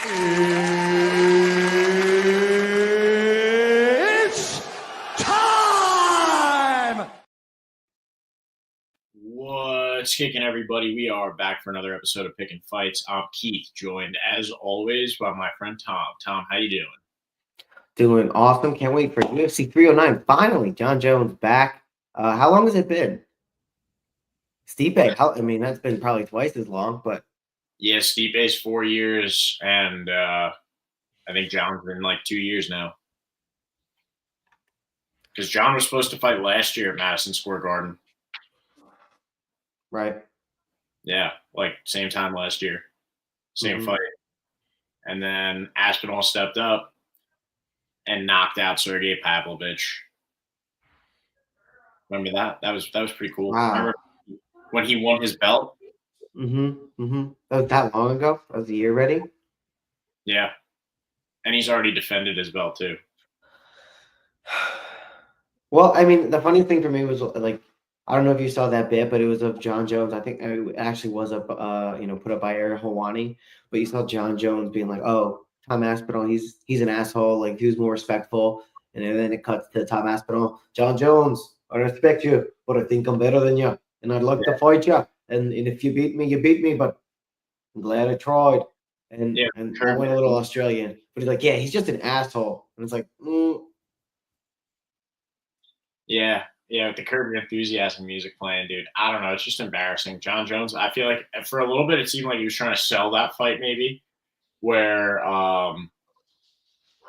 It's time! What's kicking, everybody? We are back for another episode of Picking Fights. I'm Keith, joined as always by my friend Tom. Tom, how you doing? Doing awesome. Can't wait for UFC 309. Finally, John Jones back. How long has it been? Stipe, that's been probably twice as long, but Yeah, Stipe's 4 years, and I think John's been like 2 years now. Because John was supposed to fight last year at Madison Square Garden. right. Yeah, like same time last year. Same fight. And then Aspinall stepped up and knocked out Sergey Pavlovich. Remember that? That was pretty cool. Wow. Remember when he won his belt? That was that long ago? That was a year already? Yeah. And he's already defended his belt too. Well, I mean, the funny thing for me was like, I don't know if you saw that bit, but it was of John Jones. I think it actually was up, put up by Eric Hawani. But you saw John Jones being like, "Oh, Tom Aspinall, he's an asshole. Like he was more respectful." And then it cuts to Tom Aspinall. John Jones, I respect you, but I think I'm better than you, and I'd like to fight you. And if you beat me, you beat me. But I'm glad I tried. And Yeah, and sure. I went a little Australian, but he's like, "Yeah, he's just an asshole." And it's like, Yeah, with the Curb Your Enthusiasm music playing, dude. I don't know. It's just embarrassing. John Jones, I feel like for a little bit it seemed like he was trying to sell that fight maybe, where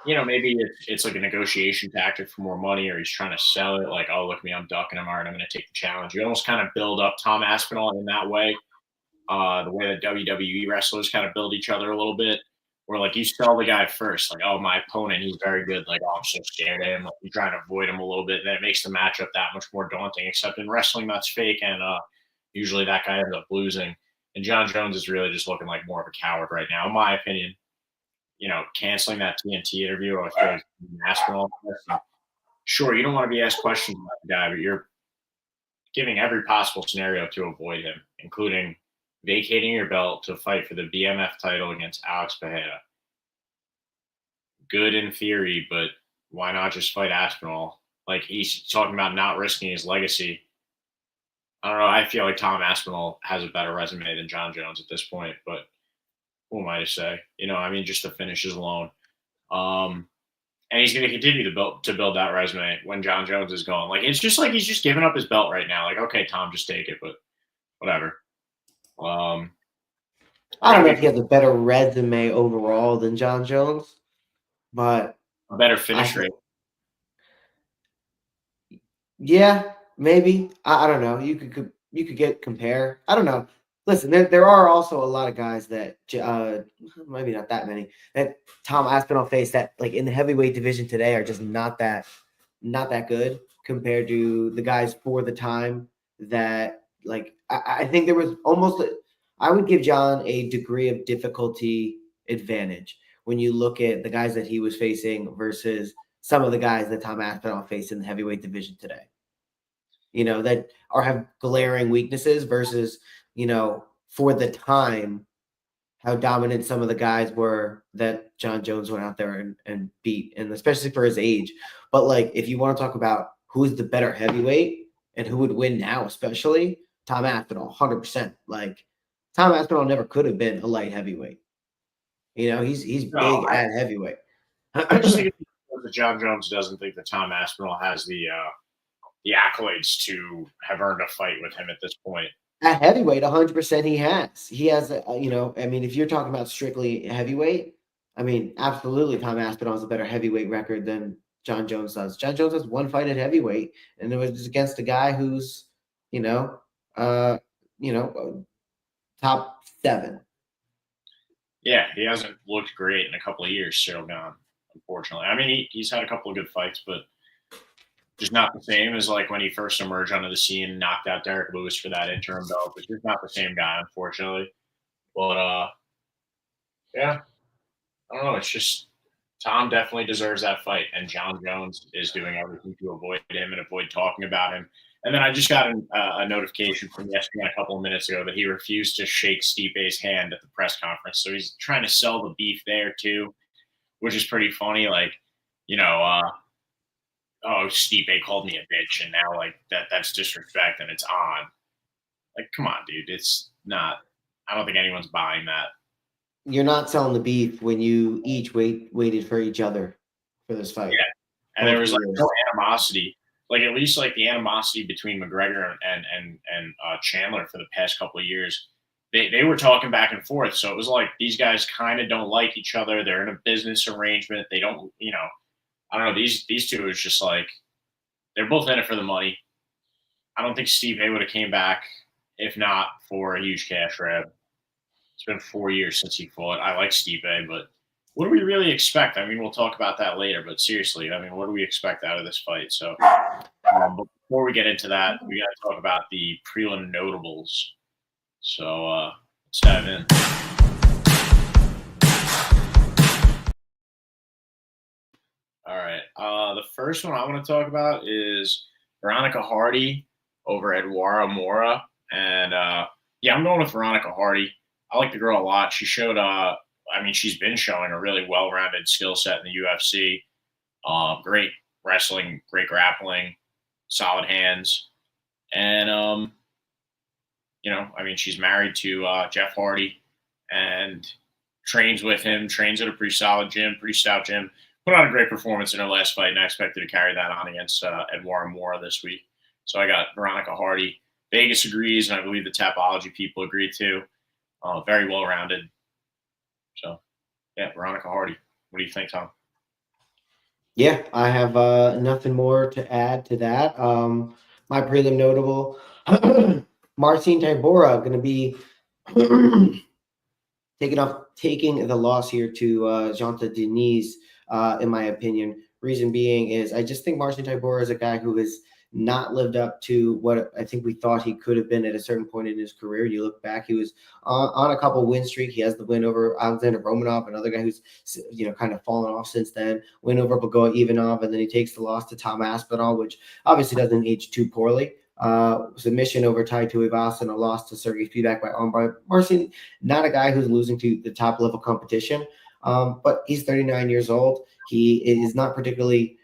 maybe it's like a negotiation tactic for more money, or he's trying to sell it like, oh, look at me, I'm ducking him hard, I'm going to take the challenge. You almost kind of build up Tom Aspinall in that way, the way that WWE wrestlers kind of build each other a little bit, where like you sell the guy first, like, oh, my opponent, he's very good, like, oh, I'm so scared of him, like, you're trying to avoid him a little bit, and then it makes the matchup that much more daunting. Except in wrestling, that's fake, and usually that guy ends up losing. And John Jones is really just looking like more of a coward right now, in my opinion. Canceling that TNT interview, I feel like Aspinall. Sure, you don't want to be asked questions about the guy, but you're giving every possible scenario to avoid him, including vacating your belt to fight for the BMF title against Alex Pereira. Good in theory, but why not just fight Aspinall? Like, he's talking about not risking his legacy. I don't know. I feel like Tom Aspinall has a better resume than John Jones at this point, but who am I to say? Just the finishes alone. And he's going to continue to build that resume when John Jones is gone. Like, it's just like he's just giving up his belt right now. Like, okay, Tom, just take it, but whatever. I don't know if he has a better resume overall than John Jones, but a better finish rate. Yeah, maybe. I don't know. You could compare. I don't know. Listen, there are also a lot of guys that maybe not that many that Tom Aspinall faced that like in the heavyweight division today are just not that good compared to the guys for the time that like I think there was almost I would give John a degree of difficulty advantage when you look at the guys that he was facing versus some of the guys that Tom Aspinall faced in the heavyweight division today. That have glaring weaknesses versus, for the time, how dominant some of the guys were that John Jones went out there and beat, and especially for his age. But like, if you want to talk about who's the better heavyweight and who would win now, especially Tom Aspinall, 100%. Like, Tom Aspinall never could have been a light heavyweight. He's big at heavyweight. I just think that John Jones doesn't think that Tom Aspinall has the accolades to have earned a fight with him at this point. At heavyweight, 100% he has. He has, if you're talking about strictly heavyweight, absolutely Tom Aspinall has a better heavyweight record than John Jones does. John Jones has one fight at heavyweight, and it was against a guy who's, top 7. Yeah, he hasn't looked great in a couple of years, Cyril Gane, unfortunately. He's had a couple of good fights, but just not the same as like when he first emerged onto the scene and knocked out Derek Lewis for that interim belt. It's just not the same guy, unfortunately. But yeah, I don't know. It's just Tom definitely deserves that fight, and John Jones is doing everything to avoid him and avoid talking about him. And then I just got a notification from ESPN a couple of minutes ago that he refused to shake Stipe's hand at the press conference. So he's trying to sell the beef there too, which is pretty funny. Like, you know, oh, Stipe called me a bitch, and now like that's disrespect, and it's on. Like, come on, dude. It's not. I don't think anyone's buying that. You're not selling the beef when you each waited for each other for this fight. Yeah, and there was like no animosity. Like at least like the animosity between McGregor and Chandler for the past couple of years, they were talking back and forth. So it was like these guys kind of don't like each other. They're in a business arrangement. They don't, I don't know. These two is just like they're both in it for the money. I don't think Steve A would have came back if not for a huge cash grab. It's been 4 years since he fought. I like Steve A, but what do we really expect? I mean, we'll talk about that later, but seriously, I mean, what do we expect out of this fight? So, but before we get into that, we got to talk about the prelim notables. So, let's dive in. All right. The first one I want to talk about is Veronica Hardy over Eduardo Mora. And yeah, I'm going with Veronica Hardy. I like the girl a lot. She showed, I mean, she's been showing a really well-rounded skill set in the UFC. Great wrestling, great grappling, solid hands. And, I mean, she's married to Jeff Hardy and trains with him, trains at a pretty solid gym, pretty stout gym. Put on a great performance in her last fight, and I expected to carry that on against Eduardo Mora this week. So I got Veronica Hardy. Vegas agrees, and I believe the Tapology people agree too. Very well-rounded. So, yeah, Veronica Hardy. What do you think, Tom? Yeah, I have nothing more to add to that. My prelim notable, Marcin Tybura going to be taking the loss here to Jonta Diniz, in my opinion. Reason being is I just think Marcin Tybura is a guy who has not lived up to what I think we thought he could have been at a certain point in his career. You look back, he was on a couple win streak. He has the win over Alexander Romanov, another guy who's kind of fallen off since then. Win over Bagoa Ivanov, and then he takes the loss to Tom Aspinall, which obviously doesn't age too poorly. Submission over Tai Tuivasa and a loss to Sergey Spivak by armbar. Marcin, not a guy who's losing to the top level competition, but he's 39 years old. He is not particularly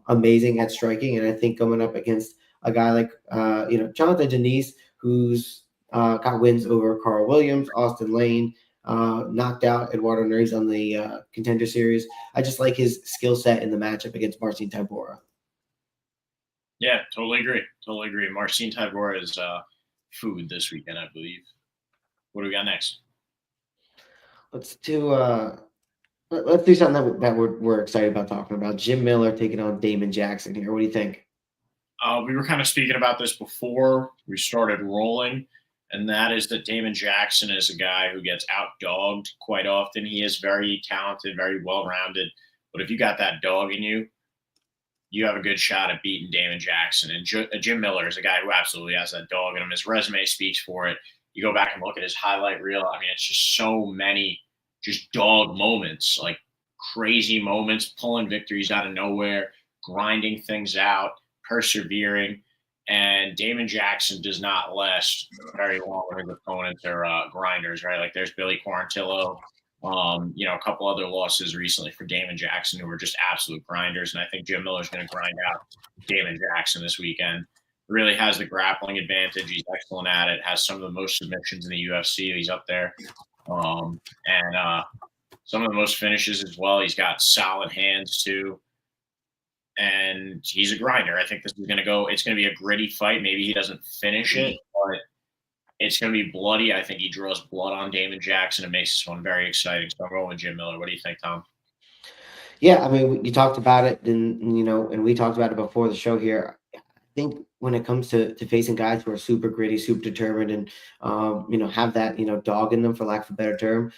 amazing at striking, and I think coming up against a guy like Jonathan Diniz, who's got wins over Carl Williams, Austin Lane, knocked out Eduardo Nuriz on the Contender Series. I just like his skill set in the matchup against Marcin Tybura. Yeah, totally agree. Totally agree. Marcin Tybura is food this weekend, I believe. What do we got next? Let's do something that we're excited about talking about. Jim Miller taking on Damon Jackson here. What do you think? We were kind of speaking about this before we started rolling, and that is that Damon Jackson is a guy who gets outdogged quite often. He is very talented, very well-rounded, but if you got that dog in you, you have a good shot at beating Damon Jackson. And Jim Miller is a guy who absolutely has that dog in him. His resume speaks for it. You go back and look at his highlight reel. I mean, it's just so many just dog moments, like crazy moments, pulling victories out of nowhere, grinding things out, persevering. And Damon Jackson does not last very long when his opponents are grinders, right? Like there's Billy Quarantillo, a couple other losses recently for Damon Jackson who were just absolute grinders. And I think Jim Miller's going to grind out Damon Jackson this weekend. Really has the grappling advantage. He's excellent at it. Has some of the most submissions in the UFC. He's up there. And some of the most finishes as well. He's got solid hands too. And he's a grinder. I think this is going to go – it's going to be a gritty fight. Maybe he doesn't finish it, but it's going to be bloody. I think he draws blood on Damon Jackson and makes this one very exciting. So I'm going with Jim Miller. What do you think, Tom? Yeah, I mean, you talked about it, and we talked about it before the show here. I think when it comes to facing guys who are super gritty, super determined, and have that dog in them, for lack of a better term,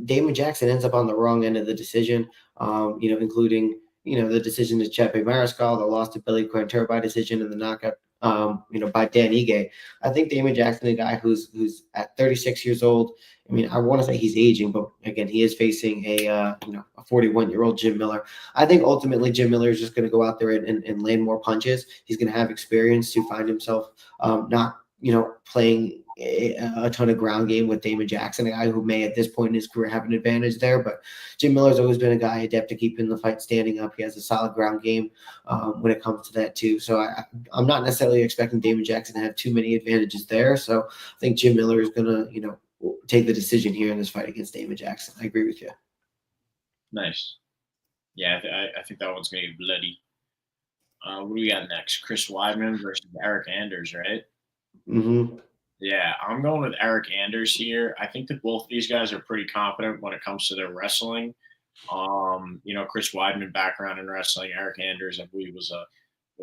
Damon Jackson ends up on the wrong end of the decision. Including the decision to Chepe Mariscal, the loss to Billy Quintero by decision, and the knockout by Dan Ige. I think Damon Jackson, a guy who's at 36 years old. I mean, I want to say he's aging, but again, he is facing a 41-year-old Jim Miller. I think ultimately Jim Miller is just going to go out there and land more punches. He's going to have experience to find himself not playing a ton of ground game with Damon Jackson, a guy who may at this point in his career have an advantage there. But Jim Miller's always been a guy adept to keeping the fight standing up. He has a solid ground game when it comes to that too. So I'm not necessarily expecting Damon Jackson to have too many advantages there. So I think Jim Miller is going to, take the decision here in this fight against Damon Jackson. I agree with you. Nice. Yeah, I think that one's going to be bloody. What do we got next? Chris Weidman versus Eric Anders, right? Mm-hmm. Yeah, I'm going with Eric Anders here. I think that both these guys are pretty confident when it comes to their wrestling. Chris Weidman background in wrestling. Eric Anders, I believe, was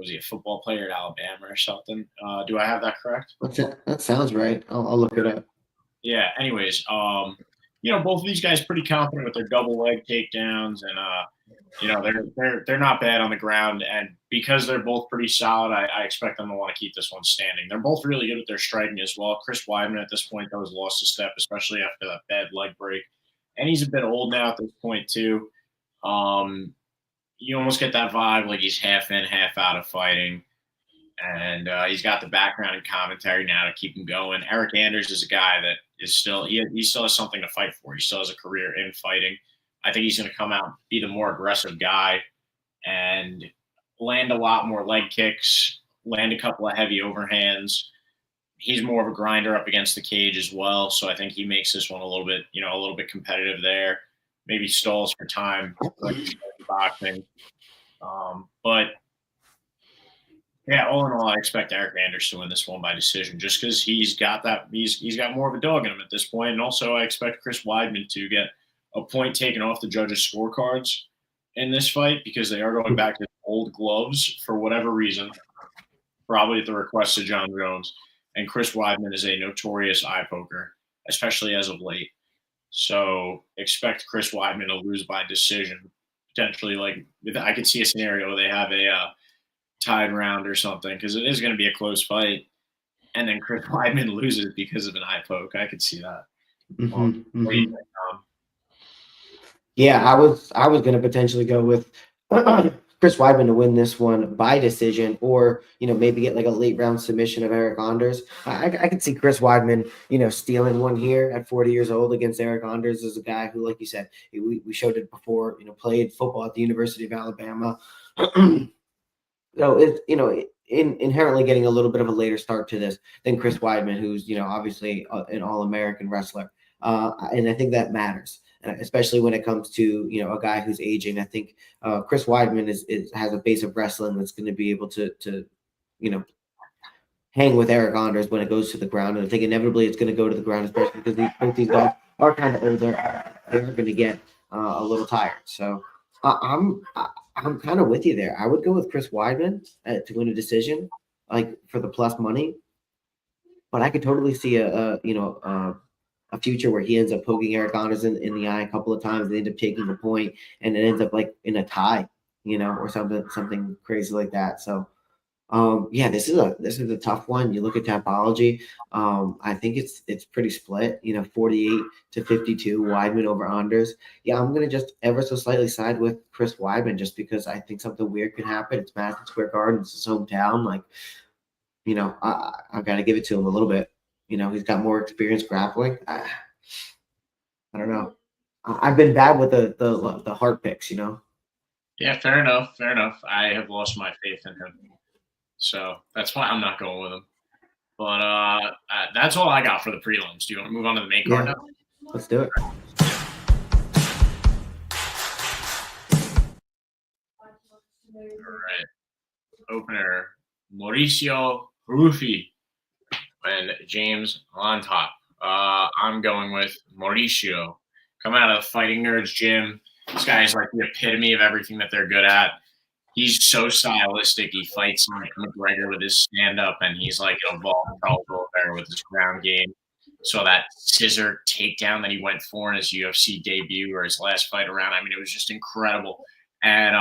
he a football player at Alabama or something? Do I have that correct? That sounds right. I'll look it up. Yeah. Anyways, both of these guys pretty confident with their double leg takedowns, and they're not bad on the ground. And because they're both pretty solid, I expect them to want to keep this one standing. They're both really good at their striking as well. Chris Weidman at this point though has lost a step, especially after that bad leg break, and he's a bit old now at this point too. You almost get that vibe like he's half in, half out of fighting. And he's got the background and commentary now to keep him going. Eric Anders is a guy that is still he still has something to fight for. He still has a career in fighting. I think he's going to come out, be the more aggressive guy, and land a lot more leg kicks, land a couple of heavy overhands. He's more of a grinder up against the cage as well, so I think he makes this one a little bit competitive there. Maybe stalls for time, like boxing, but. Yeah, all in all, I expect Eric Anders to win this one by decision, just because he's got more of a dog in him at this point, and also I expect Chris Weidman to get a point taken off the judges' scorecards in this fight because they are going back to old gloves for whatever reason, probably at the request of John Jones. And Chris Weidman is a notorious eye poker, especially as of late. So expect Chris Weidman to lose by decision. Potentially, I could see a scenario where they have a tied round or something because it is going to be a close fight, and then Chris Weidman loses because of an eye poke. I could see that. Mm-hmm. Yeah, I was going to potentially go with Chris Weidman to win this one by decision, or maybe get like a late round submission of Eric Anders. I could see Chris Weidman, stealing one here at 40 years old against Eric Anders as a guy who, like you said, we showed it before. Played football at the University of Alabama. So it's inherently getting a little bit of a later start to this than Chris Weidman, who's obviously an All-American wrestler, and I think that matters, especially when it comes to a guy who's aging. I think Chris Weidman has a base of wrestling that's going to be able to hang with Eric Anders when it goes to the ground, and I think inevitably it's going to go to the ground, especially because both these guys are kind of older. They're going to get a little tired, so I'm kind of with you there. I would go with Chris Weidman to win a decision, like for the plus money. But I could totally see a future where he ends up poking Eric Anders in the eye a couple of times. They end up taking a point, and it ends up like in a tie, or something crazy like that. So, this is a tough one. You look at Tapology. I think it's pretty split. 48-52 Weidman over Anders. Yeah, I'm gonna just ever so slightly side with Chris Weidman just because I think something weird could happen. It's Madison Square Garden. It's his hometown. I've got to give it to him a little bit. He's got more experience grappling. I don't know. I've been bad with the hard picks. Yeah, fair enough. Fair enough. I have lost my faith in him. So that's why I'm not going with him. But that's all I got for the prelims. Do you want to move on to the main card now? Let's do it. All right. Opener, Mauricio Ruffi and James on top. I'm going with Mauricio. Coming out of the Fighting Nerds gym. This guy is like the epitome of everything that they're good at. He's so stylistic. He fights like McGregor with his stand-up, and he's like an evolved Charles Oliveira with his ground game. So that scissor takedown that he went for in his UFC debut or his last fight around, I mean, it was just incredible. And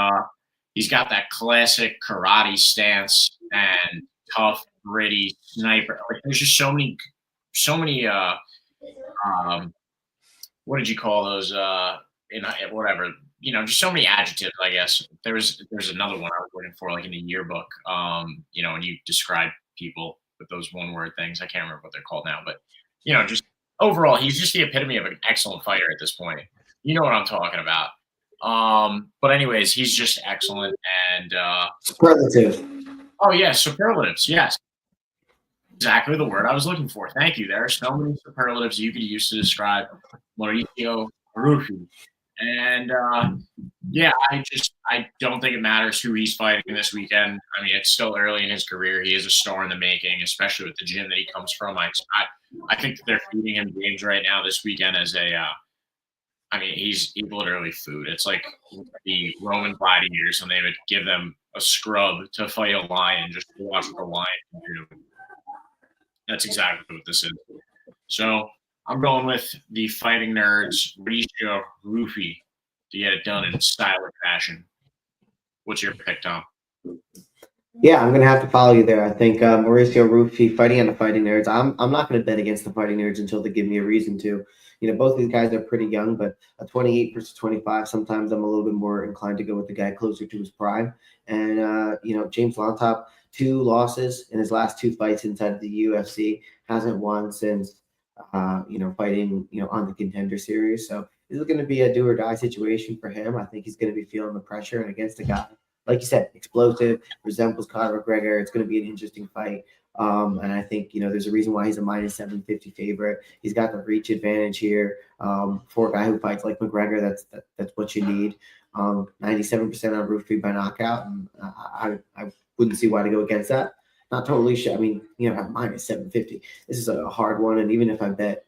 he's got that classic karate stance, and tough, gritty sniper. Like there's just so many what did you call those? Whatever, just so many adjectives. I guess there's another one I was looking for, like in the yearbook. And you describe people with those one word things. I can't remember what they're called now, but just overall, he's just the epitome of an excellent fighter at this point. You know what I'm talking about. But anyways, he's just excellent, and Superlative. oh yeah, superlatives. Yes, exactly the word I was looking for. Thank you. There are so many superlatives you could use to describe Mauricio Rufy. And yeah, I don't think it matters who he's fighting this weekend. I mean, it's still early in his career. He is a star in the making, especially with the gym that he comes from. I think that they're feeding him games right now this weekend as I mean, he's literally food. It's like the Roman gladiators when they would give them a scrub to fight a lion just to watch what the lion can do. That's exactly what this is. So I'm going with the Fighting Nerds, Mauricio Rufy, to get it done in stylish fashion. What's your pick, Tom? Yeah, I'm gonna have to follow you there. I think Mauricio Rufy fighting on the Fighting Nerds. I'm not gonna bet against the Fighting Nerds until they give me a reason to. Both of these guys are pretty young, but a 28 versus 25. Sometimes I'm a little bit more inclined to go with the guy closer to his prime. And James Lontop, 2 losses in his last 2 fights inside of the UFC. Hasn't won since fighting on the Contender Series. So this is going to be a do or die situation for him. I think he's going to be feeling the pressure, and against a guy like you said, explosive, resembles Conor McGregor. It's going to be an interesting fight. And I think, there's a reason why he's a minus 750 favorite. He's got the reach advantage here. For a guy who fights like McGregor, that's what you need. 97% on Rufy by knockout. And I wouldn't see why to go against that. Not totally sure. I mean, at minus 750. This is a hard one. And even if I bet,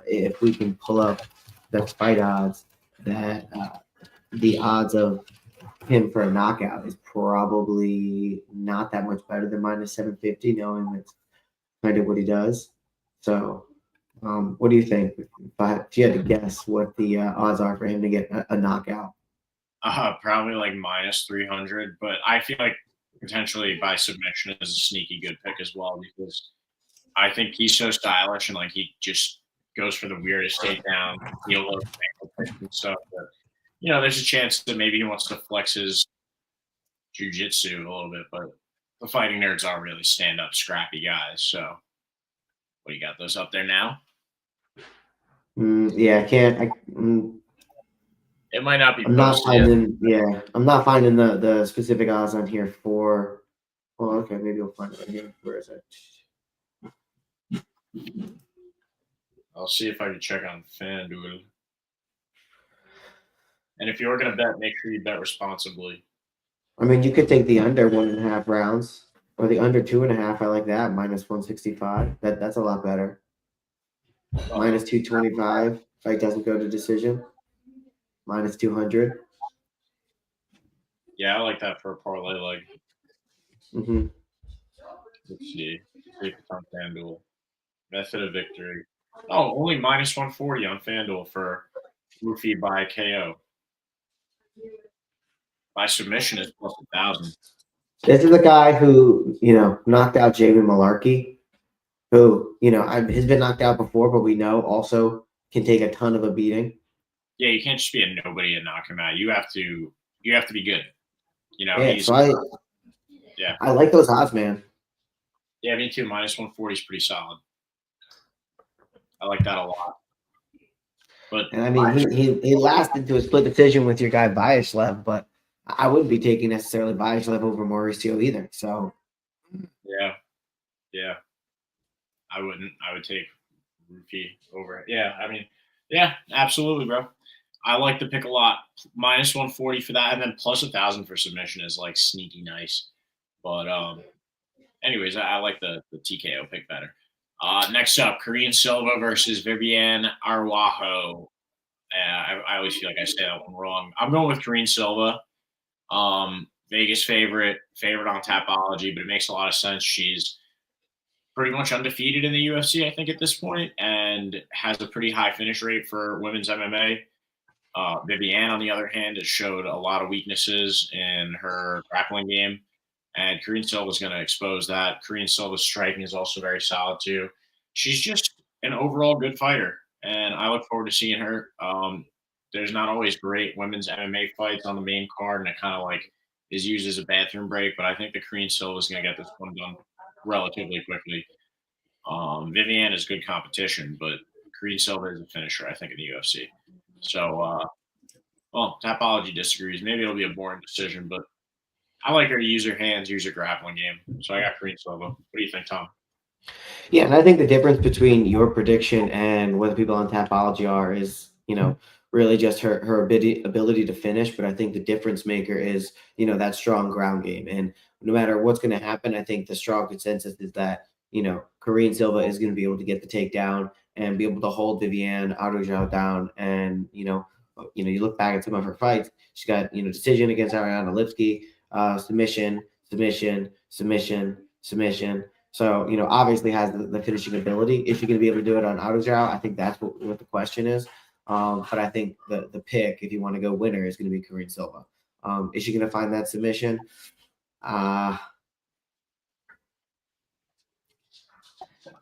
if we can pull up the fight odds, that the odds of him for a knockout is probably not that much better than minus 750, knowing that's kind of what he does. So, what do you think? If you had to guess what the odds are for him to get a knockout? Probably like minus 300, but I feel like potentially by submission is a sneaky good pick as well, because I think he's so stylish and like he just goes for the weirdest takedown, heel hook, ankle pick and stuff. But there's a chance that maybe he wants to flex his jiu-jitsu a little bit, but the Fighting Nerds are really stand-up, scrappy guys. So, what, you got those up there now? Yeah, I can't. It might not be I'm not posted yet. finding. Yeah, I'm not finding the specific odds on here for. Well, okay, maybe we'll find it right here. Where is it? I'll see if I can check on FanDuel. And if you're going to bet, make sure you bet responsibly. I mean, you could take the under 1.5 rounds or the under 2.5. I like that. Minus 165. That's a lot better. Minus 225. Fight doesn't go to decision. Minus 200. Yeah, I like that for a parlay leg. Mm-hmm. Let's see. See if it's on FanDuel. Method of victory. Oh, only minus 140 on FanDuel for Rufy by KO. By submission is plus 1,000. This is a guy who, knocked out Jamie Malarkey, who, has been knocked out before, but we know also can take a ton of a beating. Yeah, you can't just be a nobody and knock him out. You have to be good. I like those odds, man. Yeah, me too. Minus 140 is pretty solid. I like that a lot. But and I mean, he lasted to a split decision with your guy Vyashlev, but I wouldn't be taking necessarily Vyashlev over Mauricio either. So yeah, I wouldn't. I would take Rufy over. Yeah, I mean, yeah, absolutely, bro. I like the pick a lot. Minus 140 for that, and then plus 1,000 for submission is like sneaky nice. But anyways, I like the TKO pick better. Next up, Korean Silva versus Viviane Araujo. I always feel like I say that one wrong. I'm going with Korean Silva. Vegas favorite on Tapology, but it makes a lot of sense. She's pretty much undefeated in the UFC, I think, at this point, and has a pretty high finish rate for women's MMA. Viviane, on the other hand, has showed a lot of weaknesses in her grappling game, And Korean Silva is going to expose that. Korean Silva's striking is also very solid too. She's just an overall good fighter, and I look forward to seeing her. There's not always great women's MMA fights on the main card, and it kind of like is used as a bathroom break. But I think the Korean Silva is going to get this one done relatively quickly. Viviane is good competition, but Korean Silva is a finisher, I think, in the UFC. So, well, Tapology disagrees. Maybe it'll be a boring decision, but I like her to use her hands, use her grappling game. So I got Korean Silva. What do you think, Tom? Yeah, and I think the difference between your prediction and what the people on Tapology are is, really just her ability to finish. But I think the difference maker is, that strong ground game. And no matter what's going to happen, I think the strong consensus is that, Korean Silva is going to be able to get the takedown and be able to hold Viviane Araújo down. And, you look back at some of her fights, she's got, decision against Ariana Lipski, submission, submission, submission, submission. So, obviously has the finishing ability. Is she going to be able to do it on Araújo? I think that's what the question is. But I think the pick, if you want to go winner, is going to be Korean Silva. Is she going to find that submission?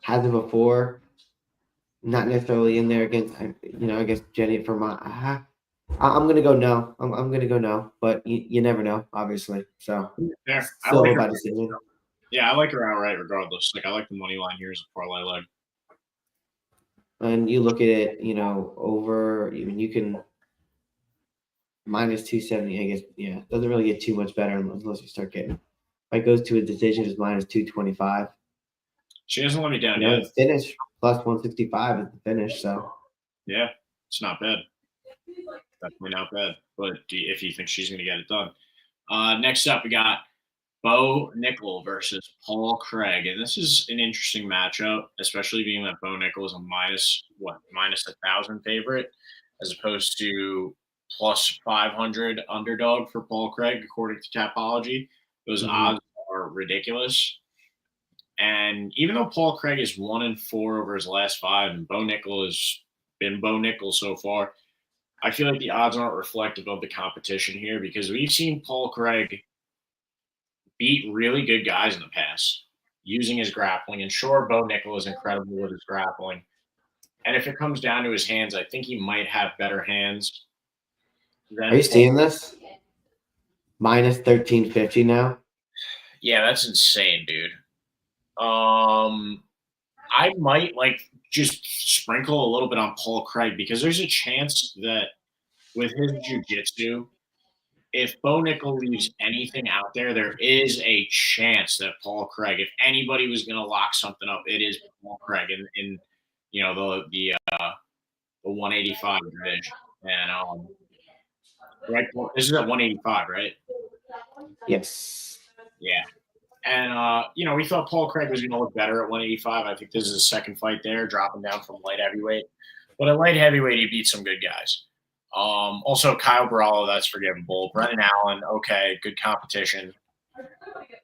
Hasn't before. Not necessarily in there against, I guess Jenny for my. I'm going to go no. I'm going to go no, but you never know, obviously. So, Yeah, Silva by decision. Yeah, I like her outright regardless. Like, I like the money line here as a parlay leg. And you look at it, over, even you can minus 270, I guess. Yeah, doesn't really get too much better unless you start getting. If it goes to a decision, it's minus 225. She hasn't let me down yet. The finish plus 165 is the finish. So, yeah, it's not bad. Definitely not bad. But if you think she's going to get it done. Next up, we got Bo Nickel versus Paul Craig. And this is an interesting matchup, especially being that Bo Nickel is a minus 1,000 favorite, as opposed to plus 500 underdog for Paul Craig, according to Tapology. Those odds are ridiculous. And even though Paul Craig is 1-4 over his last 5, and Bo Nickel has been Bo Nickel so far, I feel like the odds aren't reflective of the competition here because we've seen Paul Craig beat really good guys in the past using his grappling. And sure, Bo Nickel is incredible with his grappling. And if it comes down to his hands, I think he might have better hands. Are you seeing this? Minus 1350 now? Yeah, that's insane, dude. I might just sprinkle a little bit on Paul Craig because there's a chance that with his jiu-jitsu, if Bo Nickel leaves anything out there, there is a chance that Paul Craig, if anybody was going to lock something up, it is Paul Craig in the 185 division. And right, this is at 185, right? Yes. Yeah. And, we thought Paul Craig was going to look better at 185. I think this is his second fight there, dropping down from light heavyweight. But at light heavyweight, he beat some good guys. Also, Kyle Barallo, that's forgivable. Brendan Allen, okay, good competition. Okay,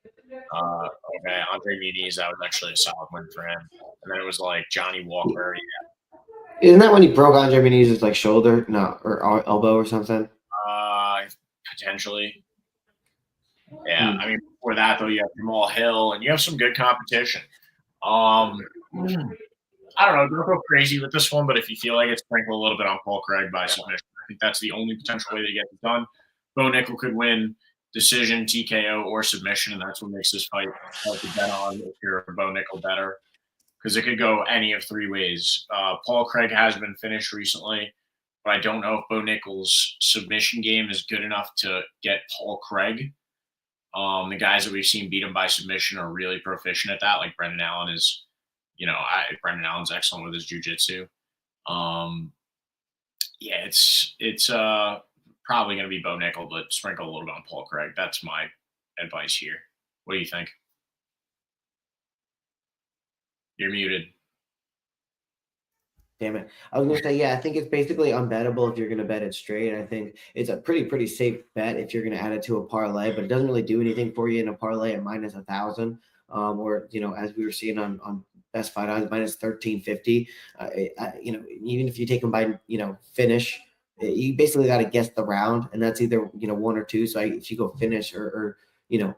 Andre Muniz, that was actually a solid win for him. And then it was like Johnny Walker. Yeah. Isn't that when he broke Andre Muniz's shoulder? No, or elbow or something? Potentially. Yeah, I mean, before that, though, you have Jamal Hill, and you have some good competition. I don't know. Don't go crazy with this one, but if you feel like it, sprinkle a little bit on Paul Craig by submission. I think that's the only potential way to get it done. Bo Nickel could win decision, TKO, or submission, and that's what makes this fight hard to bet on if you're a Bo Nickel better, because it could go any of 3 ways. Paul Craig has been finished recently, but I don't know if Bo Nickel's submission game is good enough to get Paul Craig. The guys that we've seen beat him by submission are really proficient at that. Like Brendan Allen is, Brendan Allen's excellent with his jiu-jitsu. Yeah, it's probably going to be Bo Nickel, but sprinkle a little bit on Paul Craig. That's my advice here. What do you think? You're muted. Damn it. I was going to say, yeah, I think it's basically unbettable if you're going to bet it straight. I think it's a pretty safe bet if you're going to add it to a parlay, but it doesn't really do anything for you in a parlay at minus 1,000. Or, as we were seeing on Best Fight Odds, minus 1350. Even if you take them by, finish, you basically got to guess the round, and that's either, 1 or 2. So if you go finish or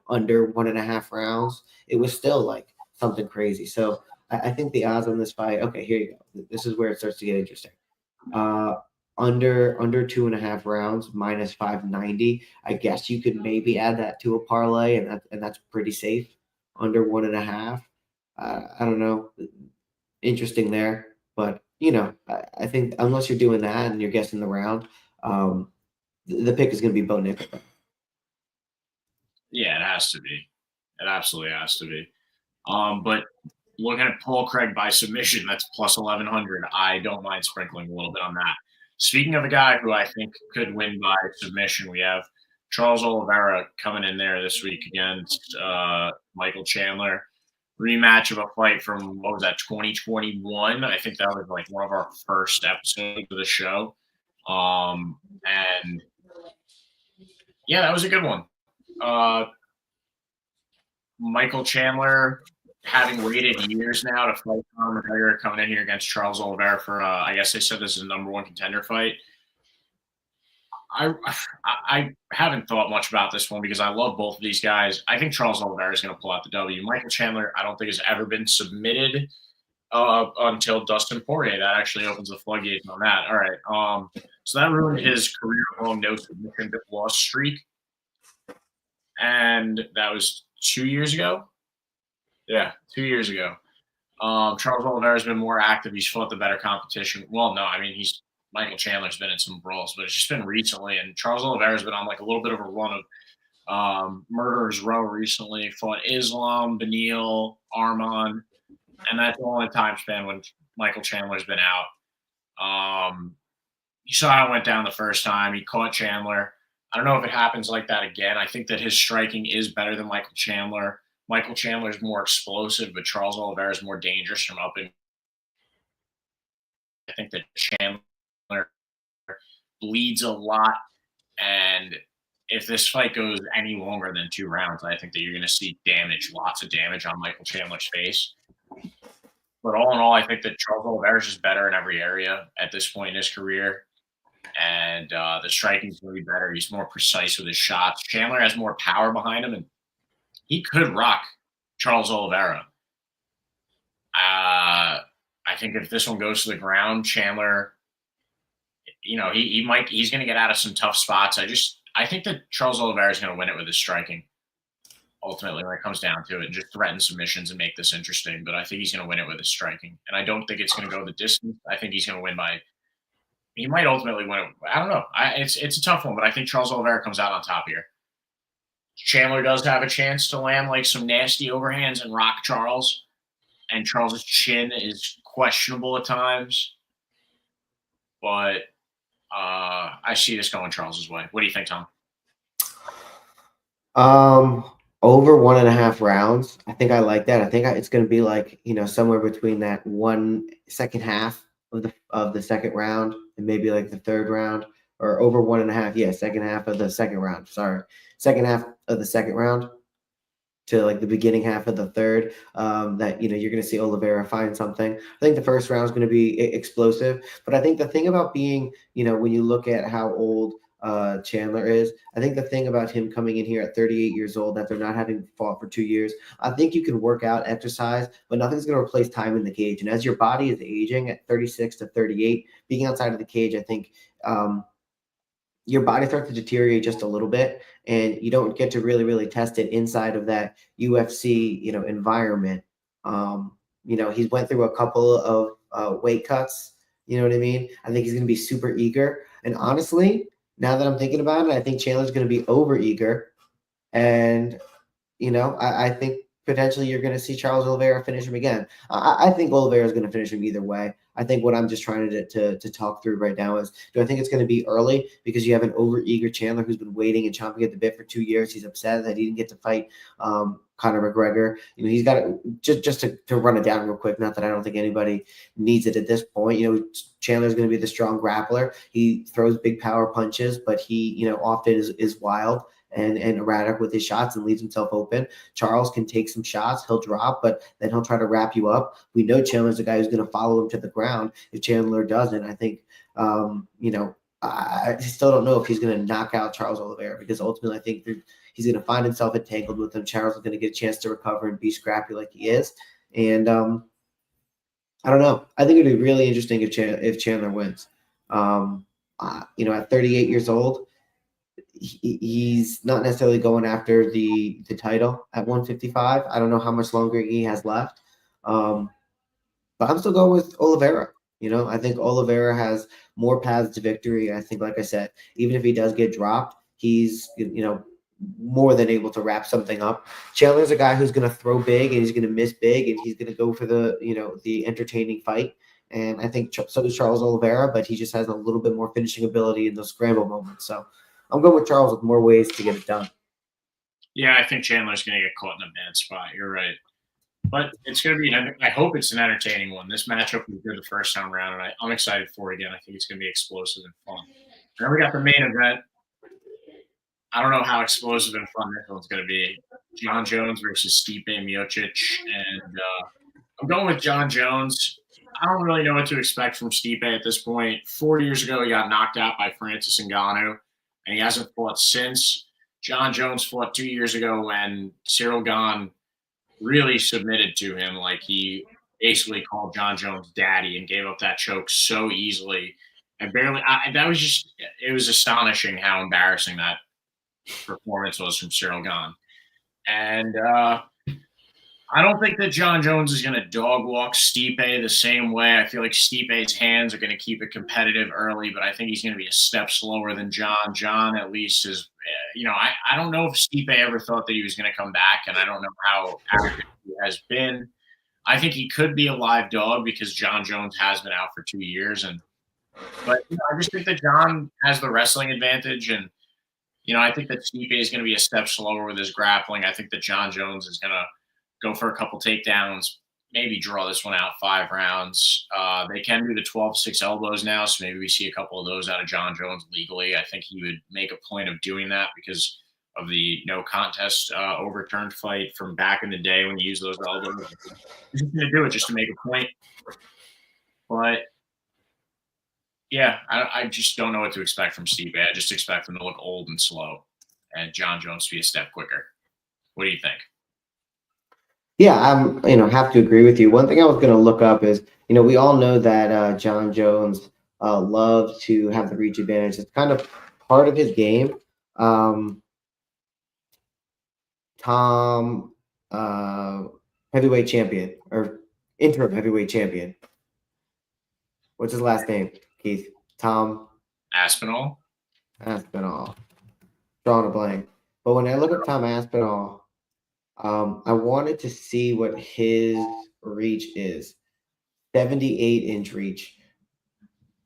under 1.5 rounds, it was still like something crazy. So I think the odds on this fight, okay, here you go. This is where it starts to get interesting. Under 2.5 rounds, minus 590. I guess you could maybe add that to a parlay, and that's pretty safe. Under 1.5. I don't know. Interesting there, but I think unless you're doing that and you're guessing the round, the pick is going to be Bo Nickel. Yeah, it has to be. It absolutely has to be. But looking at Paul Craig by submission, that's plus 1100. I don't mind sprinkling a little bit on that. Speaking of a guy who I think could win by submission, we have Charles Oliveira coming in there this week against Michael Chandler. Rematch of a fight from, what was that, 2021? I think that was like one of our first episodes of the show. And yeah, that was a good one. Michael Chandler, having waited years now to fight Conor McGregor, coming in here against Charles Oliveira for, I guess they said this is a number one contender fight. I haven't thought much about this one because I love both of these guys. I think Charles Oliveira is going to pull out the W. Michael Chandler, I don't think has ever been submitted until Dustin Poirier. That actually opens the floodgates on that. All right. So that ruined his career-long no submission loss streak. And that was 2 years ago. Yeah, 2 years ago. Charles Oliveira's been more active. He's fought the better competition. Well, no, I mean, Michael Chandler's been in some brawls, but it's just been recently. And Charles Oliveira's been on like a little bit of a run of Murderers Row recently. Fought Islam, Beneil, Arman, and that's the only time span when Michael Chandler's been out. You saw how it went down the first time. He caught Chandler. I don't know if it happens like that again. I think that his striking is better than Michael Chandler. Michael Chandler's more explosive, but Charles Oliveira is more dangerous from up. And I think that Chandler bleeds a lot. And if this fight goes any longer than 2 rounds, I think that you're going to see damage, lots of damage on Michael Chandler's face. But all in all, I think that Charles Oliveira is just better in every area at this point in his career. And the striking is going to be better. He's more precise with his shots. Chandler has more power behind him, and he could rock Charles Oliveira. I think if this one goes to the ground, Chandler, he's going to get out of some tough spots. I think that Charles Oliveira is going to win it with his striking. Ultimately, when it comes down to it, and just threaten submissions and make this interesting. But I think he's going to win it with his striking, and I don't think it's going to go the distance. I think he's going to win by. He might ultimately win it. I don't know. It's a tough one, but I think Charles Oliveira comes out on top here. Chandler does have a chance to land like some nasty overhands and rock Charles, and Charles's chin is questionable at times. But I see this going Charles's way. What do you think, Tom? Over 1.5 rounds. I think I like that. I think it's going to be like somewhere between that second half of the second round and maybe like the third round, or over 1.5. Yeah, second half of the second round. Sorry, second half of the second round to like the beginning half of the third. That you're going to see Oliveira find something. I think the first round is going to be explosive, but I think the thing about being when you look at how old Chandler is, I think the thing about him coming in here at 38 years old, after not having fought for 2 years, I think you can work out, exercise, but nothing's going to replace time in the cage. And as your body is aging at 36 to 38, being outside of the cage, I think your body starts to deteriorate just a little bit, and you don't get to really, really test it inside of that UFC, environment. He's went through a couple of weight cuts. You know what I mean? I think he's going to be super eager. And honestly, now that I'm thinking about it, I think Chandler's going to be over eager. And, I think potentially you're going to see Charles Oliveira finish him again. I think Oliveira is going to finish him either way. I think what I'm just trying to talk through right now is, do I think it's going to be early because you have an overeager Chandler who's been waiting and chomping at the bit for 2 years? He's upset that he didn't get to fight Conor McGregor. He's got just to run it down real quick. Not that I don't think anybody needs it at this point. Chandler's going to be the strong grappler. He throws big power punches, but he often is wild and erratic with his shots and leaves himself open. Charles can take some shots, he'll drop, but then he'll try to wrap you up. We know Chandler's a guy who's going to follow him to the ground. If Chandler doesn't, I think I still don't know if he's going to knock out Charles Oliveira, because ultimately I think he's going to find himself entangled with him. Charles is going to get a chance to recover and be scrappy like he is. And I don't know. I think it'd be really interesting if Chandler wins. At 38 years old, he's not necessarily going after the title at 155. I don't know how much longer he has left. But I'm still going with Oliveira. I think Oliveira has more paths to victory. I think, like I said, even if he does get dropped, he's, more than able to wrap something up. Chandler's a guy who's going to throw big and he's going to miss big and he's going to go for the entertaining fight. And I think so does Charles Oliveira, but he just has a little bit more finishing ability in those scramble moments. So I'm going with Charles with more ways to get it done. Yeah, I think Chandler's going to get caught in a bad spot. You're right. But it's going to be I hope it's an entertaining one. This matchup was good the first time around, and I'm excited for it again. I think it's going to be explosive and fun. And then we got the main event. I don't know how explosive and fun this one's going to be. John Jones versus Stipe Miocic. And I'm going with John Jones. I don't really know what to expect from Stipe at this point. 4 years ago, he got knocked out by Francis Ngannou, and he hasn't fought since. John Jones fought 2 years ago when Cyril Gane really submitted to him. Like, he basically called John Jones daddy and gave up that choke so easily. And it was astonishing how embarrassing that performance was from Cyril Gane. And I don't think that John Jones is going to dog walk Stipe the same way. I feel like Stipe's hands are going to keep it competitive early, but I think he's going to be a step slower than John. John, at least, is, I don't know if Stipe ever thought that he was going to come back, and I don't know how active he has been. I think he could be a live dog because John Jones has been out for 2 years. But I just think that John has the wrestling advantage, and I think that Stipe is going to be a step slower with his grappling. I think that John Jones is going to go for a couple takedowns, maybe draw this one out 5 rounds. They can do the 12-6 elbows now, so maybe we see a couple of those out of John Jones legally. I think he would make a point of doing that because of the no contest overturned fight from back in the day when he used those elbows. He's going to do it just to make a point. But yeah, I just don't know what to expect from Stipe. I just expect him to look old and slow, and John Jones to be a step quicker. What do you think? Yeah, I'm have to agree with you. One thing I was going to look up is we all know that John Jones loves to have the reach advantage. It's kind of part of his game. Tom, heavyweight champion or interim heavyweight champion. What's his last name, Keith? Tom Aspinall. Drawing a blank. But when I look at Tom Aspinall, I wanted to see what his reach is. 78-inch reach.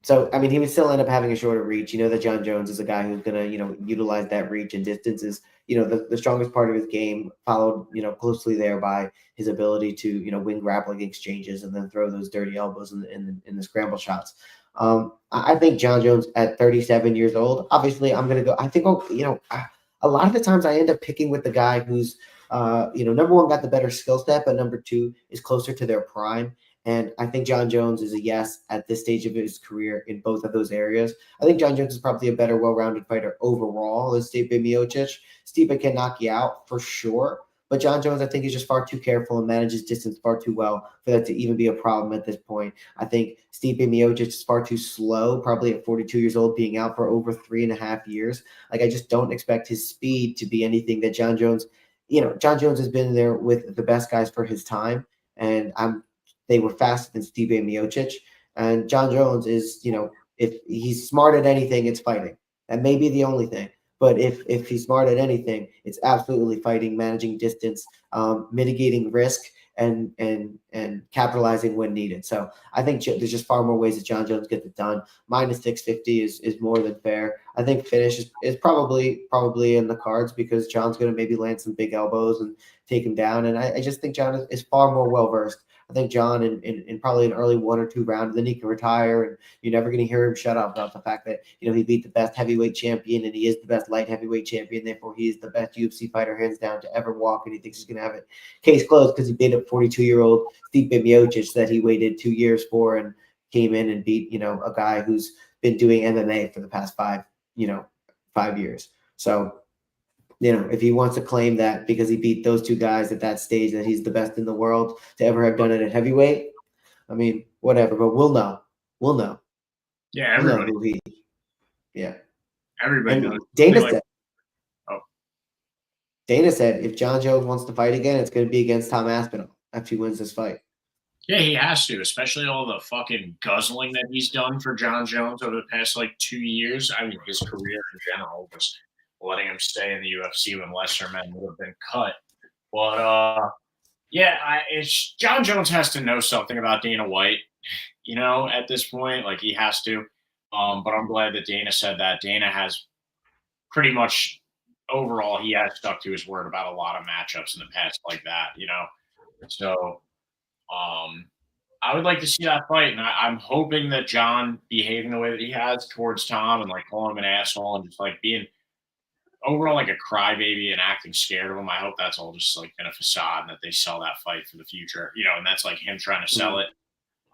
So, I mean, he would still end up having a shorter reach. That John Jones is a guy who's going to, utilize that reach and distances. The strongest part of his game, followed, closely there by his ability to, win grappling exchanges and then throw those dirty elbows in the scramble shots. I think John Jones at 37 years old, obviously I'm going to go, I think, a lot of the times I end up picking with the guy who's, number one, got the better skill set, but number two is closer to their prime. And I think John Jones is a yes at this stage of his career in both of those areas. I think John Jones is probably a better, well-rounded fighter overall than Stipe Miocic. Stipe can knock you out for sure, but John Jones, I think, is just far too careful and manages distance far too well for that to even be a problem at this point. I think Stipe Miocic is far too slow, probably at 42 years old, being out for over 3.5 years. Like, I just don't expect his speed to be anything that John Jones, John Jones has been there with the best guys for his time, and they were faster than Stipe Miocic. And John Jones is, if he's smart at anything, it's fighting. That may be the only thing. But if he's smart at anything, it's absolutely fighting, managing distance, mitigating risk, and capitalizing when needed. So I think there's just far more ways that John Jones gets it done. Minus 650 is more than fair. I think finish is probably in the cards because John's going to maybe land some big elbows and take him down. And I just think John is far more well-versed. I think John in probably an early 1 or 2 round, then he can retire, and you're never going to hear him shut up about the fact that he beat the best heavyweight champion and he is the best light heavyweight champion. Therefore, he is the best UFC fighter hands down to ever walk, and he thinks he's going to have it case closed because he beat a 42-year-old Stipe Miocic that he waited 2 years for and came in and beat a guy who's been doing MMA for the past 5 years. So, if he wants to claim that because he beat those two guys at that stage that he's the best in the world to ever have done it at heavyweight, I mean, whatever. But we'll know. We'll know. Yeah, We'll know everybody. who he. Yeah. Everybody And knows. Dana Like, said. oh, Dana said if John Jones wants to fight again, it's going to be against Tom Aspinall after he wins this fight. yeah, he has to, especially all the fucking guzzling that he's done for John Jones over the past 2 years. I mean, his career in general, just letting him stay in the UFC when lesser men would have been cut. But yeah, it's John Jones has to know something about Dana White, at this point. Like, he has to. But I'm glad that Dana said that. Dana has pretty much overall, he has stuck to his word about a lot of matchups in the past like that, So I would like to see that fight, and I'm hoping that John behaving the way that he has towards Tom and calling him an asshole and just being overall like a crybaby and acting scared of him. I hope that's all just been a facade and that they sell that fight for the future, and that's him trying to sell it.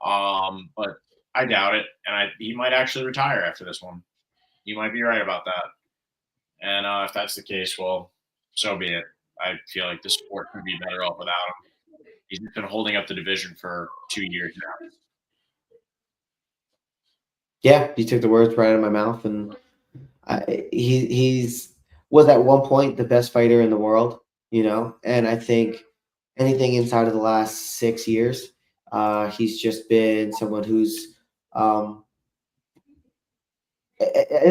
But I doubt it, and he might actually retire after this one. You might be right about that. And if that's the case, well, so be it. I feel like the sport could be better off without him. He's been holding up the division for 2 years now. Yeah, you took the words right out of my mouth, and he's was at one point the best fighter in the world, and I think anything inside of the last 6 years, he's just been someone who's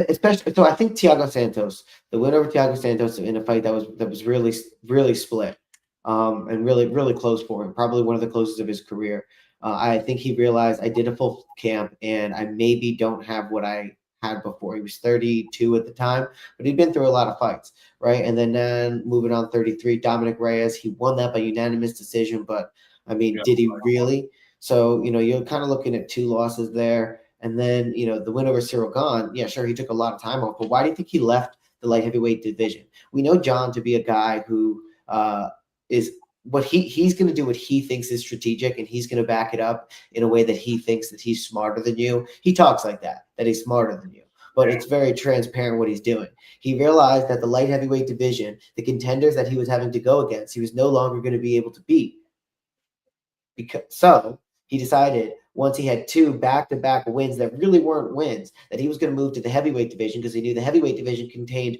especially. So I think Thiago Santos, the winner of Thiago Santos in a fight that was really really split, and really really close for him, probably one of the closest of his career. I think he realized I did a full camp and I maybe don't have what I had before. He was 32 at the time, but he'd been through a lot of fights, right? And then moving on, 33, Dominic Reyes, he won that by unanimous decision, but I mean, Yeah. did he really? So, you're kind of looking at 2 losses there. And then, the win over Cyril Gahn, yeah, sure, he took a lot of time off, but why do you think he left the light heavyweight division? We know John to be a guy who is what he's going to do what he thinks is strategic, and he's going to back it up in a way that he thinks that he's smarter than you. He talks like that he's smarter than you, but it's very transparent what he's doing. He realized that the light heavyweight division, the contenders that he was having to go against, he was no longer going to be able to beat. So he decided once he had 2 back-to-back wins that really weren't wins, that he was going to move to the heavyweight division because he knew the heavyweight division contained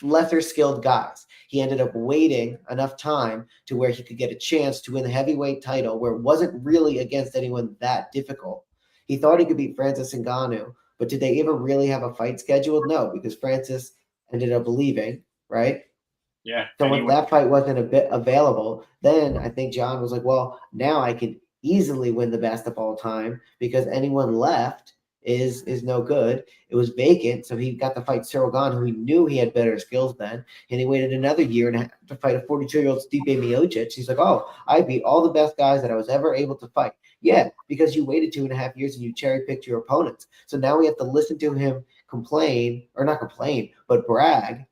lesser skilled guys. He ended up waiting enough time to where he could get a chance to win the heavyweight title where it wasn't really against anyone that difficult. He thought he could beat Francis Ngannou, but did they ever really have a fight scheduled? No, because Francis ended up leaving, right? Yeah. So when that fight wasn't a bit available, then I think John was like, well, now I can easily win the best of all time because anyone left is no good. It was vacant, so he got to fight Cyril Gahn, who he knew he had better skills than, and he waited another year and a half to fight a 42-year-old Stipe Miocic. He's like, oh, I beat all the best guys that I was ever able to fight. Yeah, because you waited 2.5 years and you cherry-picked your opponents. So now we have to listen to him complain, or not complain, but brag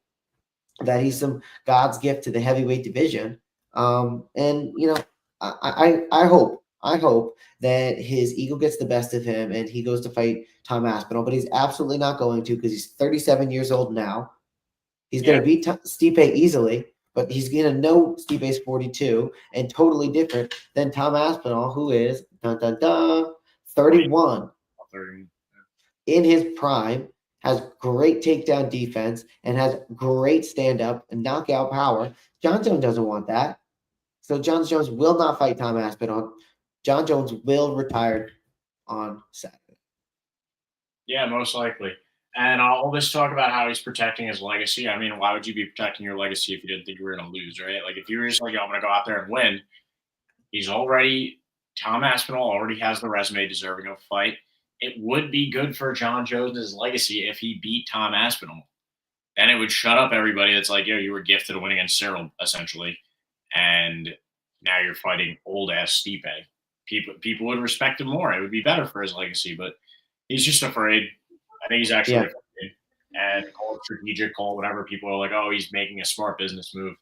that he's some God's gift to the heavyweight division. And I hope that his ego gets the best of him and he goes to fight Tom Aspinall, but he's absolutely not going to because he's 37 years old now. He's going to beat Stipe easily, but he's going to know Stipe's 42 and totally different than Tom Aspinall, who is 31 in his prime, has great takedown defense and has great stand-up and knockout power. John Jones doesn't want that. So John Jones will not fight Tom Aspinall. John Jones will retire on Saturday. Yeah, most likely. And all this talk about how he's protecting his legacy. I mean, why would you be protecting your legacy if you didn't think you were going to lose, right? Like, if you were just like, I'm going to go out there and win, Tom Aspinall already has the resume deserving of a fight. It would be good for John Jones' legacy if he beat Tom Aspinall. Then it would shut up everybody that's like, yo, you were gifted a win against Cyril, essentially. And now you're fighting old-ass Stipe. People would respect him more. It would be better for his legacy, but he's just afraid. I think he's actually afraid. And call it strategic, call it whatever. People are like, oh, he's making a smart business move.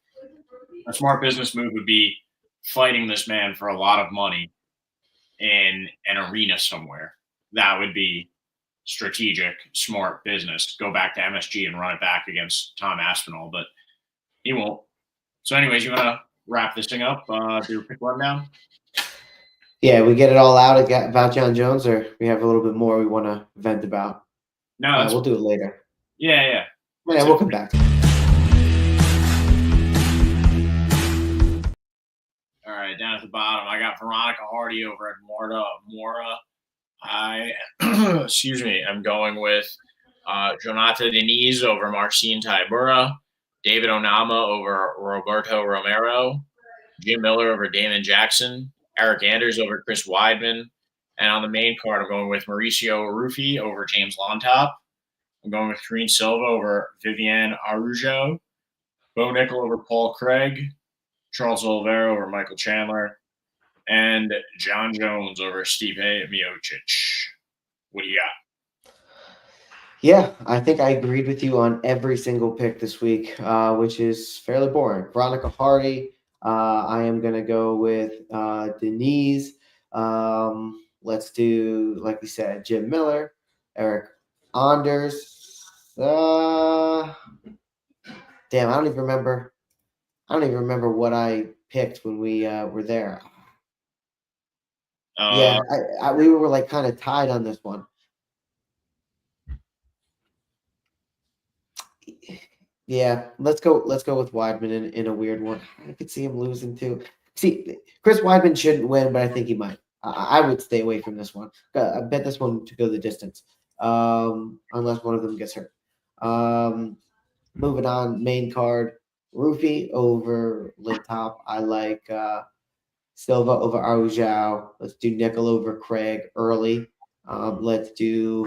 A smart business move would be fighting this man for a lot of money in an arena somewhere. That would be strategic, smart business. Go back to MSG and run it back against Tom Aspinall, but he won't. So, anyways, you want to wrap this thing up? Do a quick rundown. Yeah, we get it all out about John Jones, or we have a little bit more we want to vent about. No, we'll do it later. Yeah. Yeah, we'll come back to it. All right, down at the bottom, I got Veronica Hardy over at Mora. Excuse me, I'm going with Jonathan Diniz over Marcin Tybura, David Onama over Roberto Romero, Jim Miller over Damon Jackson, Eric Anders over Chris Weidman, and on the main card, I'm going with Mauricio Rufi over James Lontop. I'm going with Karine Silva over Viviane Araujo, Bo Nickel over Paul Craig, Charles Oliveira over Michael Chandler, and John Jones over Stipe Miocic. What do you got? Yeah, I think I agreed with you on every single pick this week, which is fairly boring. Veronica Hardy. I am going to go with Denise. Let's do, like we said, Jim Miller, Eric Anders. Damn, I don't even remember what I picked when we were there. Yeah, we were like kind of tied on this one. Yeah, let's go with Weidman in a weird one. I could see him losing too. See, Chris Weidman shouldn't win, but I think he might. I would stay away from this one. I bet this one to go the distance, unless one of them gets hurt. Moving on, main card, Rufi over Lintop. I like Silva over Arujao. Let's do Nickel over Craig early. Let's do.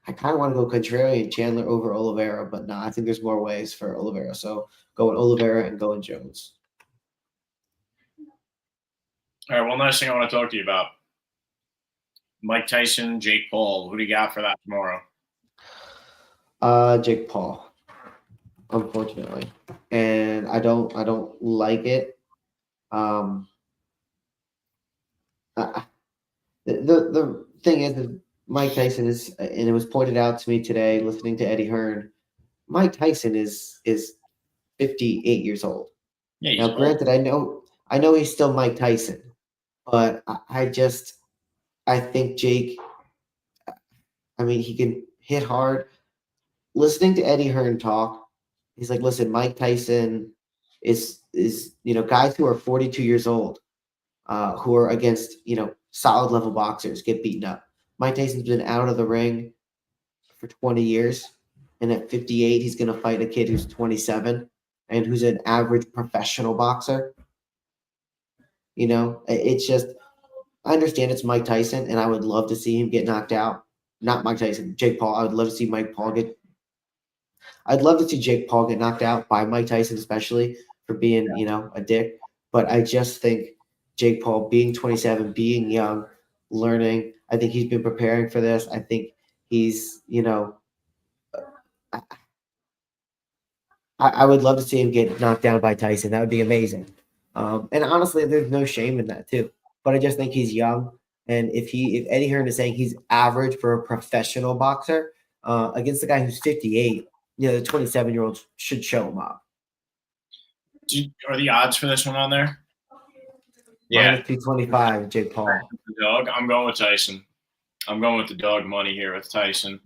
I kind of want to go contrarian Chandler over Oliveira, but no, I think there's more ways for Oliveira. So going Oliveira and going Jones. All right. One last thing I want to talk to you about: Mike Tyson, Jake Paul. Who do you got for that tomorrow? Jake Paul, unfortunately, and I don't like it. The thing is that Mike Tyson is, and it was pointed out to me today listening to Eddie Hearn. Mike Tyson is 58 years old. Yeah, now, granted, I know he's still Mike Tyson, but I think Jake. I mean, he can hit hard. Listening to Eddie Hearn talk, he's like, "Listen, Mike Tyson is guys who are 42 years old, who are against solid level boxers get beaten up. Mike Tyson's been out of the ring for 20 years, and at 58, he's going to fight a kid who's 27 and who's an average professional boxer. It's just, I understand it's Mike Tyson, and I would love to see him get knocked out. Not Mike Tyson, Jake Paul. I would love to see Jake Paul get knocked out by Mike Tyson, especially for being, a dick. But I just think Jake Paul, being 27, being young, learning, I think he's been preparing for this. I think he's, I would love to see him get knocked down by Tyson. That would be amazing. And honestly, there's no shame in that too. But I just think he's young. And if Eddie Hearn is saying he's average for a professional boxer against the guy who's 58, the 27-year-old should show him up. Are the odds for this one on there? Yeah, -225, Jake Paul. The dog. I'm going with Tyson. I'm going with the dog money here with Tyson.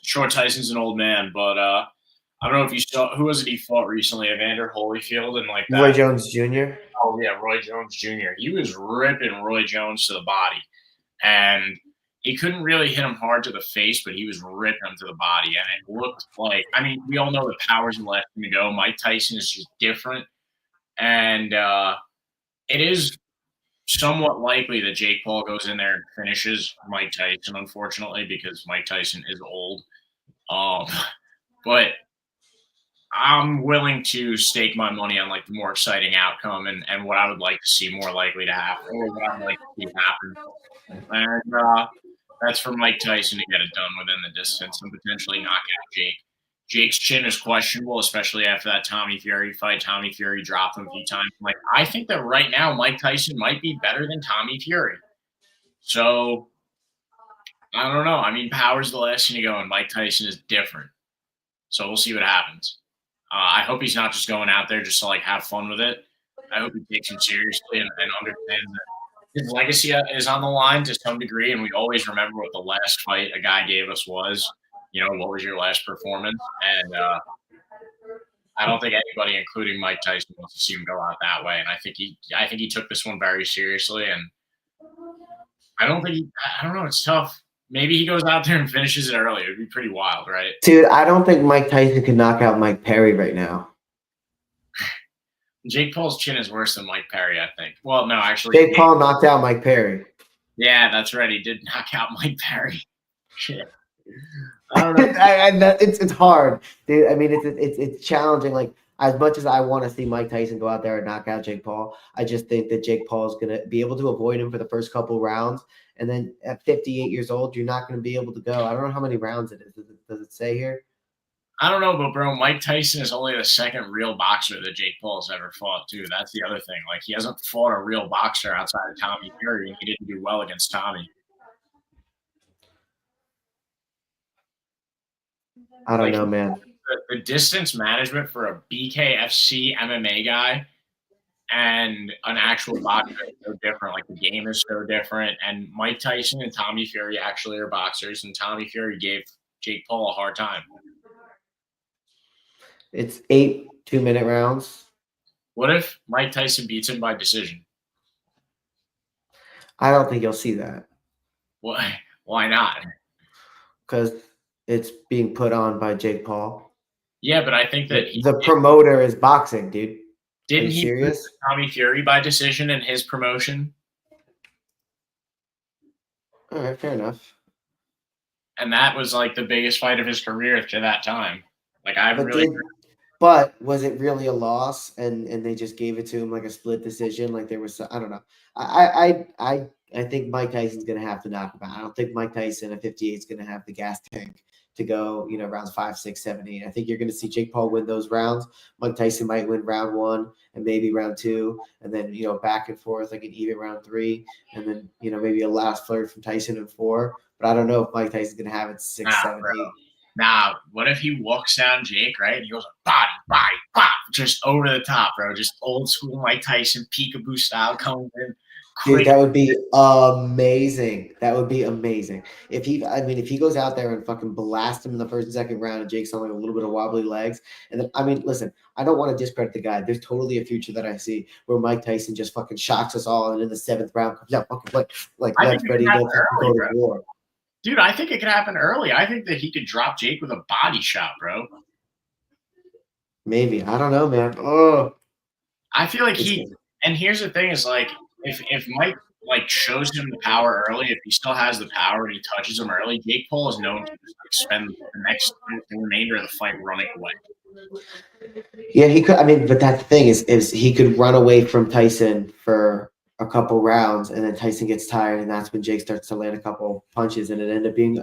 Sure, Tyson's an old man, but I don't know if you saw who was it he fought recently, Evander Holyfield and like that. Roy Jones Jr. Oh yeah, Roy Jones Jr. He was ripping Roy Jones to the body, and he couldn't really hit him hard to the face, but he was ripping him to the body, and it looked like. I mean, we all know the power's left him to go. Mike Tyson is just different, and it is somewhat likely that Jake Paul goes in there and finishes Mike Tyson, unfortunately, because Mike Tyson is old. But I'm willing to stake my money on like the more exciting outcome and what I would like to see more likely to happen, or what I would like to see happen. And that's for Mike Tyson to get it done within the distance and potentially knock out Jake. Jake's chin is questionable, especially after that Tommy Fury fight. Tommy Fury dropped him a few times. Like, I think that right now Mike Tyson might be better than Tommy Fury. So I don't know. I mean, power's the last thing to go, and Mike Tyson is different. So we'll see what happens. I hope he's not just going out there just to like have fun with it. I hope he takes him seriously and understands that his legacy is on the line to some degree, and we always remember what the last fight a guy gave us was. You know, what was your last performance? And I don't think anybody, including Mike Tyson, wants to see him go out that way. And I think he took this one very seriously. And I don't know. It's tough. Maybe he goes out there and finishes it early. It would be pretty wild, right? Dude, I don't think Mike Tyson can knock out Mike Perry right now. Jake Paul's chin is worse than Mike Perry, I think. Well, no, actually, Jake Paul knocked out Mike Perry. Yeah, that's right. He did knock out Mike Perry. Shit. I don't know. It's hard, dude. I mean, it's challenging. Like, as much as I want to see Mike Tyson go out there and knock out Jake Paul, I just think that Jake Paul is going to be able to avoid him for the first couple rounds. And then at 58 years old, you're not going to be able to go. I don't know how many rounds it is. Does it say here? I don't know, but bro, Mike Tyson is only the second real boxer that Jake Paul has ever fought, too. That's the other thing. Like, he hasn't fought a real boxer outside of Tommy Fury, and he didn't do well against Tommy. I don't know, man. The distance management for a BKFC MMA guy and an actual boxer is so different. Like, the game is so different. And Mike Tyson and Tommy Fury actually are boxers, and Tommy Fury gave Jake Paul a hard time. It's 8 2-minute rounds. What if Mike Tyson beats him by decision? I don't think you'll see that. Why not? Because it's being put on by Jake Paul. Yeah, but I think that the promoter is boxing, dude. Didn't he serious? Tommy Fury by decision in his promotion? All right, fair enough. And that was like the biggest fight of his career to that time. Like, but was it really a loss? And they just gave it to him like a split decision? Like, there was, I don't know. I think Mike Tyson's gonna have to knock him out. I don't think Mike Tyson at 58 is gonna have the gas tank to go, rounds 5, 6, 7, 8. I think you're gonna see Jake Paul win those rounds. Mike Tyson might win round 1 and maybe round 2, and then back and forth like an even round 3, and then maybe a last flirt from Tyson in 4. But I don't know if Mike Tyson's gonna have it 6, 7, 8. Nah, what if he walks down Jake, right? And he goes body, pop, just over the top, bro. Just old school Mike Tyson, peekaboo style coming in. Dude, that would be amazing. That would be amazing. If he goes out there and fucking blasts him in the first and second round, and Jake's on like a little bit of wobbly legs, and then listen, I don't want to discredit the guy. There's totally a future that I see where Mike Tyson just fucking shocks us all, and in the 7th round comes out fucking like that's ready to go to war. Dude, I think it could happen early. I think that he could drop Jake with a body shot, bro. Maybe. I don't know, man. Oh, I feel like and here's the thing is, like, if Mike shows him the power early, if he still has the power and he touches him early, Jake Paul is known to just spend the remainder of the fight running away. Yeah, he could. But that's the thing is he could run away from Tyson for a couple rounds, and then Tyson gets tired, and that's when Jake starts to land a couple punches, and it ended up being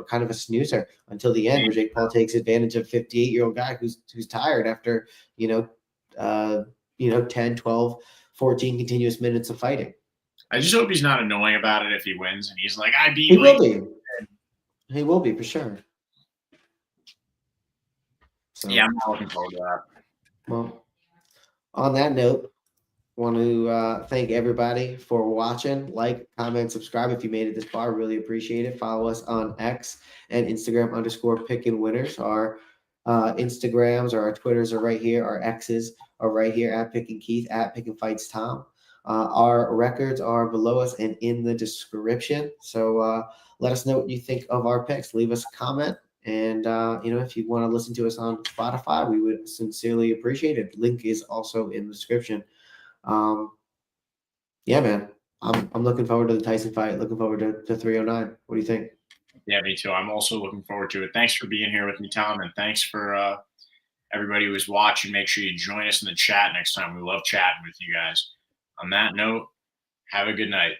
kind of a snoozer until the end, where Jake Paul takes advantage of 58-year-old guy who's tired after 10, 12, 14 continuous minutes of fighting. I just hope he's not annoying about it if he wins, and he's like, I beat. He will be. He will be for sure. So, yeah, I'm not looking forward to that. Well, on that note, want to thank everybody for watching. Like, comment, subscribe if you made it this far. Really appreciate it. Follow us on X and Instagram _PickinWinners. Our Instagrams or our Twitters are right here. Our X's are right here at Pickin' Keith, at Pickin' Fights Tom. Our records are below us and in the description. So let us know what you think of our picks. Leave us a comment. And, if you want to listen to us on Spotify, we would sincerely appreciate it. Link is also in the description. Yeah, man, I'm looking forward to the Tyson fight. Looking forward to 309. What do you think? Yeah, me too. I'm also looking forward to it. Thanks for being here with me, Tom, and thanks for everybody who was watching. Make sure you join us in the chat next time. We love chatting with you guys. On that note, have a good night.